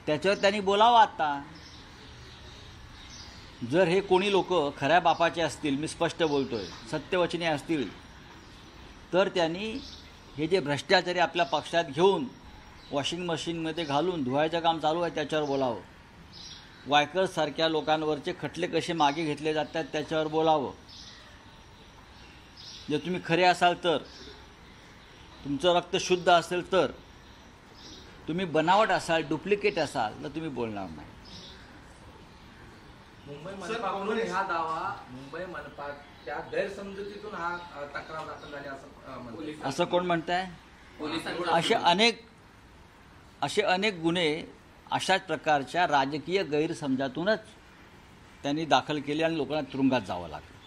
त्याच्यावर त्यांनी बोलावं आता. जर हे कोणी लोक खऱ्या बापाचे असतील, मी स्पष्ट बोलतोय, सत्यवचने असतील, तर त्यांनी हे जे भ्रष्टाचारी आपल्या पक्षात घेऊन वॉशिंग मशीनमध्ये घालून धुवायचं काम चालू आहे त्याच्यावर बोलावं. वायकर्ससारख्या लोकांवरचे खटले कसे मागे घेतले जातात त्याच्यावर बोलावं. जर तुम्ही खरे असाल तर, तुमचं रक्त शुद्ध असेल तर, तुम्ही बनावट असाल, डुप्लिकेट असाल तर तुम्ही बोलणार नाही. मुंबई मनपाकडून हा दावा मुंबई मनपा त्या गैरसमजुतीतून हा तक्रार दाखल झाली असं कोण म्हणताय? असे अनेक गुन्हे अशाच प्रकारच्या राजकीय गैरसमजातूनच त्यांनी दाखल केले आणि लोकांना तुरुंगात जावं लागलं.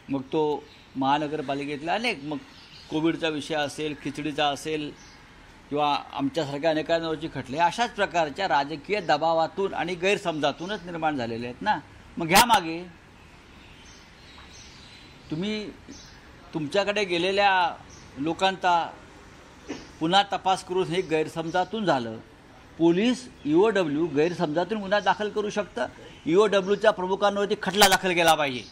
मग तो महानगरपालिकेतला अनेक, मग कोविडचा विषय असेल, खिचडीचा असेल, किंवा आमच्यासारख्या अनेकांवरची खटले अशाच प्रकारच्या राजकीय दबावातून आणि गैरसमजातूनच निर्माण झालेले आहेत ना. मग घ्या मागे. तुम्ही तुमच्याकडे गेलेल्या लोकांचा पुन्हा तपास करून हे गैरसमजातून झालं. पोलीस EOW गैरसमजातून गुन्हा दाखल करू शकतं. EOWच्या प्रमुखांवरती खटला दाखल केला पाहिजे.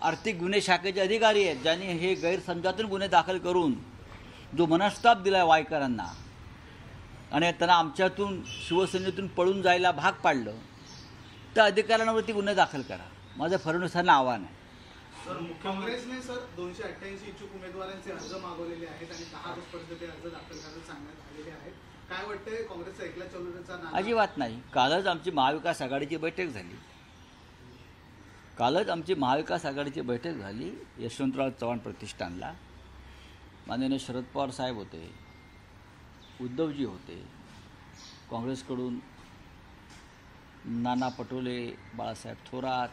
आर्थिक गुन्हे शाखेचे अधिकारी आहेत ज्यांनी हे गैरसमजातून गुन्हे दाखल करून जो मनस्ताप दिला आहे वायकरांना आणि त्यांना आमच्यातून शिवसेनेतून पळून जायला भाग पाडलं, त्या अधिकाऱ्यांवरती गुन्हे दाखल करा. माझं फडणवीसांना आव्हान आहे. सर, काँग्रेसने 288 इच्छुक उमेदवारांचे अर्ज मागवलेले आहेत आणि 10 ऑगस्टपर्यंत ते अर्ज दाखल करायला सांगण्यात आलेले आहेत. काय वाटतंय, काँग्रेसचा एकला चौधरीचा नारा? अजिबात नाही. कालच आमची महाविकास आघाडीची बैठक झाली. यशवंतराव चव्हाण प्रतिष्ठानला माननीय शरद पवार साहेब होते, उद्धवजी होते, काँग्रेसकडून नाना पटोले, बाळासाहेब थोरात,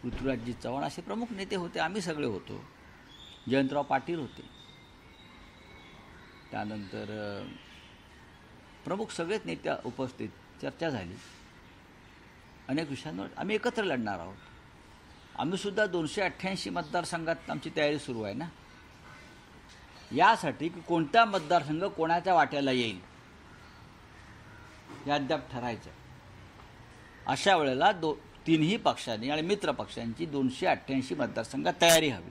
पृथ्वीराजजी चव्हाण असे प्रमुख नेते होते. आम्ही सगळे होतो. जयंतराव पाटील होते. त्यानंतर प्रमुख सगळेच नेते उपस्थित, चर्चा झाली. अनेक विषयांवर आम्ही एकत्र लढणार आहोत. आम्हीसुद्धा 288 मतदारसंघात आमची तयारी सुरू आहे ना. यासाठी की कोणता मतदारसंघ कोणाच्या वाट्याला येईल हे अद्याप ठरायचं. अशा वेळेला तिन्ही पक्षांनी आणि मित्र पक्षांची 288 मतदारसंघात तयारी हवी.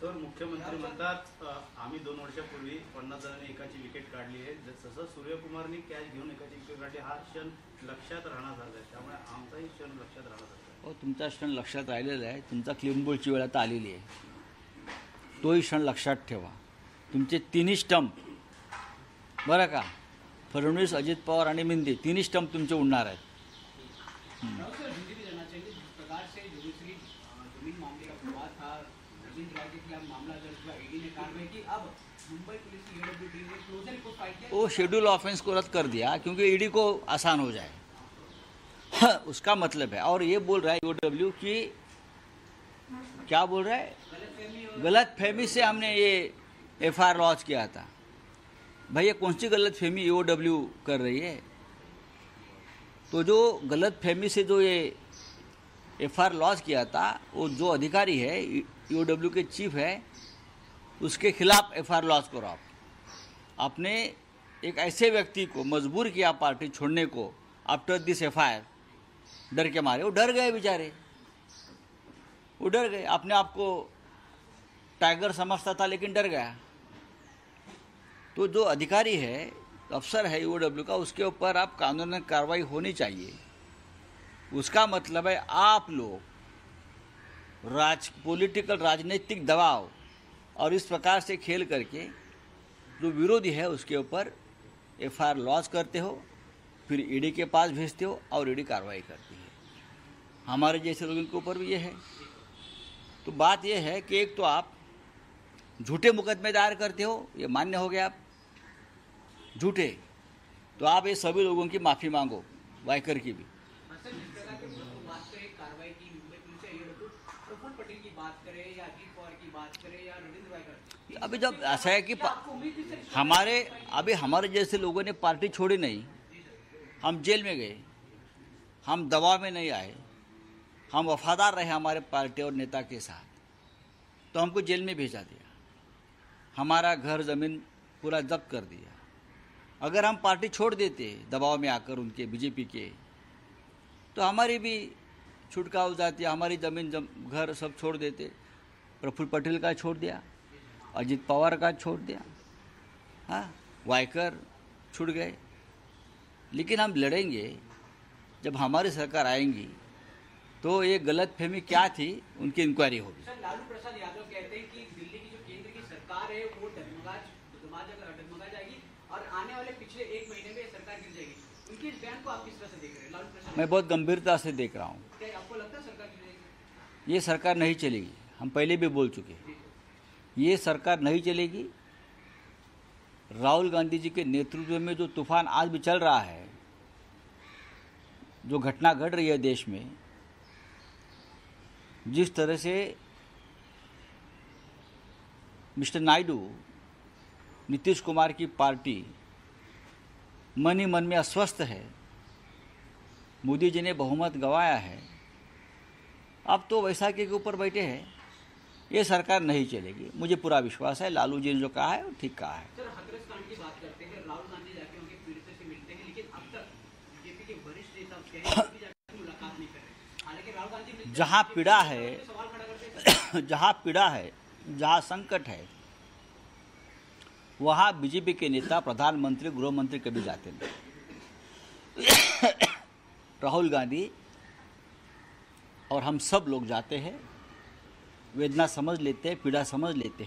सर, मुख्यमंत्री म्हणतात आम्ही 2 वर्षापूर्वी 50 जणांनी एकाची विकेट काढली आहे. जसं सूर्यकुमारनी कॅच घेऊन एकाची विकेट काढली, हा क्षण लक्षात राहणार झाला आहे. त्यामुळे आमचाही क्षण लक्षात राहणार आहे. हो, तुमचा क्षण लक्षात राहिलेला आहे. तुमचा क्लीन बोलची वेळ आता आलेली आहे. तोही क्षण लक्षात ठेवा. तुमचे तिन्ही स्टंप, बरं का, फडणवीस, अजित पवार आणि मिंदे, तिन्ही स्टंप तुमचे उडणार आहेत. वो शेड्यूल ऑफेंस को रद्द कर दिया क्योंकि ईडी को आसान हो जाए. उसका मतलब है. और ये बोल रहा है EOW की, क्या बोल रहा है, गलत फहमी से हमने ये FIR लॉन्च किया था. भाई, ये कौन सी गलत फहमी EOW कर रही है? तो जो गलत फहमी से जो ये FIR लॉन्च किया था, वो जो अधिकारी है EOW के चीफ है, उसके खिलाफ FIR लॉन्च करो आप. आपने एक ऐसे व्यक्ति को मजबूर किया पार्टी छोड़ने को आफ्टर दिस FIR. डर के मारे वो डर गए बेचारे, वो डर गए. अपने आप को टाइगर समझता था लेकिन डर गया. तो जो अधिकारी है, अफसर है EOW का, उसके ऊपर आप कानूनी कार्रवाई होनी चाहिए. उसका मतलब है आप लोग पॉलिटिकल राजनीतिक दबाव और इस प्रकार से खेल करके जो विरोधी है उसके ऊपर FIR लॉन्च करते हो, फिर ईडी के पास भेजते हो और ईडी कार्रवाई करती है. हमारे जैसे लोगों के ऊपर भी ये है. तो बात ये है कि एक तो आप झूठे मुकदमे दायर करते हो, ये मान्य हो गया आप झूठे, तो आप ये सभी लोगों की माफ़ी मांगो, वायकर की भी. अभी जब ऐसा है कि हमारे जैसे लोगों ने पार्टी छोड़ी नहीं, हम जेल में गए, हम दबाव में नहीं आए, हम वफादार रहे हमारे पार्टी और नेता के साथ, तो हमको जेल में भेजा दिया. हमारा घर ज़मीन पूरा जब्त कर दिया। अगर हम पार्टी छोड़ देते दबाव में आकर उनके बीजेपी के, तो हमारी भी छुटकाव हो जाती, हमारी ज़मीन घर सब छोड़ देते। प्रफुल्ल पटेल का छोड़ दिया, अजित पवार का छोड़ दिया, हाँ, वायकर छूट गए। लेकिन हम लड़ेंगे जब हमारी सरकार आएंगी, तो ये गलतफहमी क्या थी उनकी इंक्वायरी होगी। सर, लालू प्रसाद यादव कहते हैं कि दिल्ली की जो केंद्र की सरकार है वो डगमगा जाएगी और आने वाले पिछले 1 महीने में सरकार गिर जाएगी। उनके इस बयान को आप किस तरह से देख रहे हैं? लालू प्रसाद मैं बहुत गंभीरता से देख रहा हूँ। क्या आपको लगता है सरकार गिर जाएगी? ये सरकार नहीं चलेगी, हम पहले भी बोल चुके हैं, ये सरकार नहीं चलेगी। राहुल गांधी जी के नेतृत्व में जो तूफान आज भी चल रहा है, जो घटना घट रही है देश में, जिस तरह से मिस्टर नायडू, नीतीश कुमार की पार्टी मन ही मन में अस्वस्थ है, मोदी जी ने बहुमत गंवाया है, अब तो वैशाखी के ऊपर बैठे हैं, ये सरकार नहीं चलेगी। मुझे पूरा विश्वास है लालू जी ने जो कहा है वो ठीक कहा है। सर, हाथरस कांड की बात करते हैं, राहुल गांधी जाके उनके पीड़ितों से मिलते हैं, लेकिन अब तक बीजेपी के वरिष्ठ नेता कह जाकर मुलाकात नहीं कर रहे। हालांकि राहुल गांधी जहाँ पीड़ा है, सवाल खड़ा करते हैं। जहाँ पीड़ा है, जहाँ संकट है, वहाँ बीजेपी के नेता, प्रधानमंत्री, गृह मंत्री कभी जाते नहीं। राहुल गांधी और हम सब लोग जाते हैं, वेदना समझ लेते हैं, पीड़ा समझ लेते हैं।